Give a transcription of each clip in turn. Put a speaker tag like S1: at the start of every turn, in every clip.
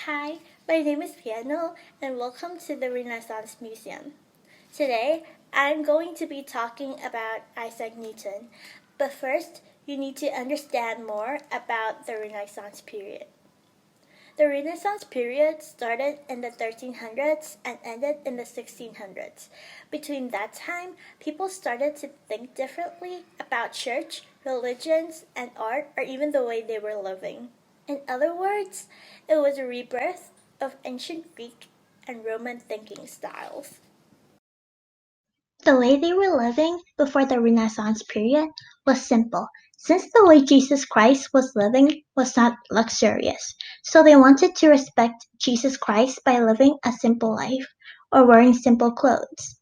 S1: Hi, my name is Piano and welcome to the Renaissance Museum. Today, I'm going to be talking about Isaac Newton, but first, you need to understand more about the Renaissance period. The Renaissance period started in the 1300s and ended in the 1600s. Between that time, people started to think differently about church, religions, and art, or even the way they were living. In other words, it was a rebirth of ancient Greek and Roman thinking styles. The way they were living before the Renaissance period was simple, since the way Jesus Christ was living was not luxurious. So they wanted to respect Jesus Christ by living a simple life or wearing simple clothes.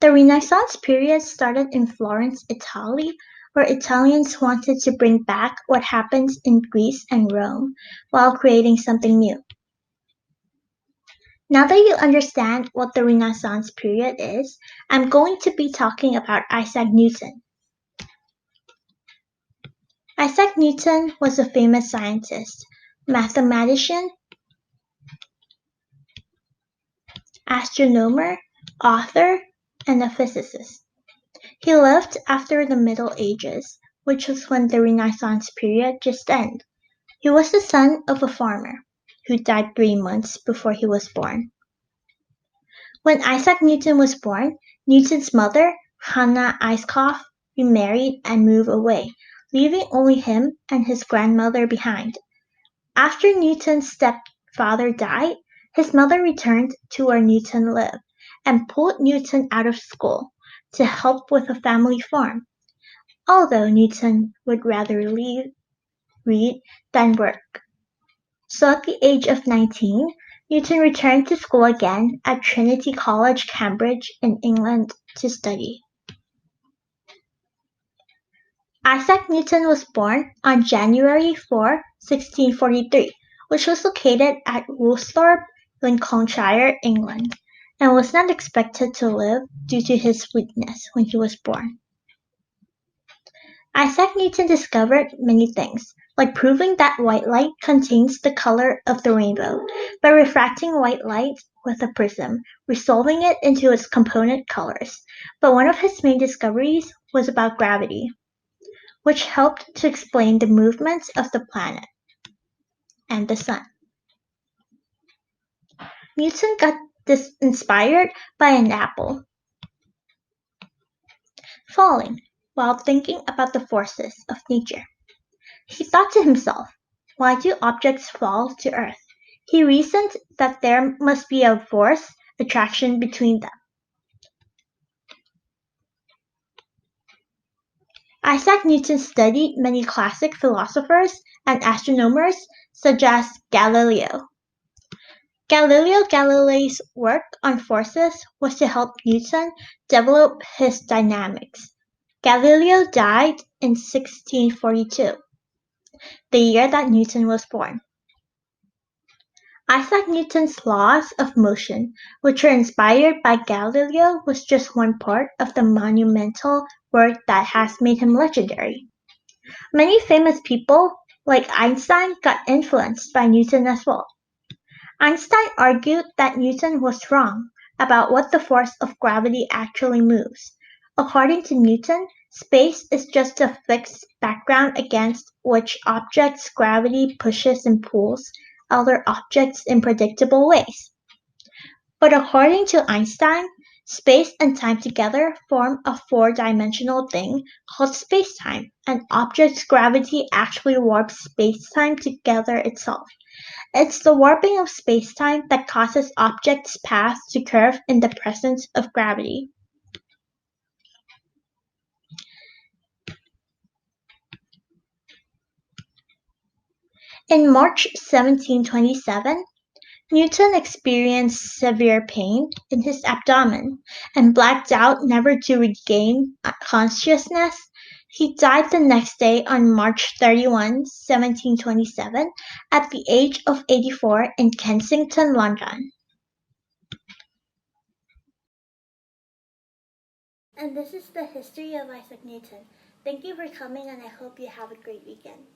S1: The Renaissance period started in Florence, Italy, where Italians wanted to bring back what happens in Greece and Rome while creating something new. Now that you understand what the Renaissance period is, I'm going to be talking about Isaac Newton. Isaac Newton was a famous scientist, mathematician, astronomer, author, and a physicist. He lived after the Middle Ages, which was when the Renaissance period just ended. He was the son of a farmer, who died 3 months before he was born. When Isaac Newton was born, Newton's mother, Hannah Ayscough, remarried and moved away, leaving only him and his grandmother behind. After Newton's stepfather died, his mother returned to where Newton lived and pulled Newton out of school to help with a family farm, although Newton would rather read than work. So at the age of 19, Newton returned to school again at Trinity College, Cambridge in England to study. Isaac Newton was born on January 4, 1643, which was located at Woolsthorpe, Lincolnshire, England, and was not expected to live due to his weakness when he was born. Isaac Newton discovered many things, like proving that white light contains the color of the rainbow by refracting white light with a prism, resolving it into its component colors. But one of his main discoveries was about gravity, which helped to explain the movements of the planet and the sun. Newton got this inspired by an apple falling while thinking about the forces of nature. He thought to himself, why do objects fall to earth? He reasoned that there must be a force attraction between them. Isaac Newton studied many classic philosophers and astronomers such as Galileo. Galileo Galilei's work on forces was to help Newton develop his dynamics. Galileo died in 1642, the year that Newton was born. Isaac Newton's laws of motion, which were inspired by Galileo, was just one part of the monumental work that has made him legendary. Many famous people, like Einstein, got influenced by Newton as well. Einstein argued that Newton was wrong about what the force of gravity actually moves. According to Newton, space is just a fixed background against which objects' gravity pushes and pulls other objects in predictable ways. But according to Einstein, space and time together form a four-dimensional thing called spacetime, and objects' gravity actually warps spacetime together itself. It's the warping of spacetime that causes objects' paths to curve in the presence of gravity. In March 1727, Newton experienced severe pain in his abdomen and blacked out never to regain consciousness. He died the next day on March 31, 1727, at the age of 84 in Kensington, London. And this is the history of Isaac Newton. Thank you for coming, and I hope you have a great weekend.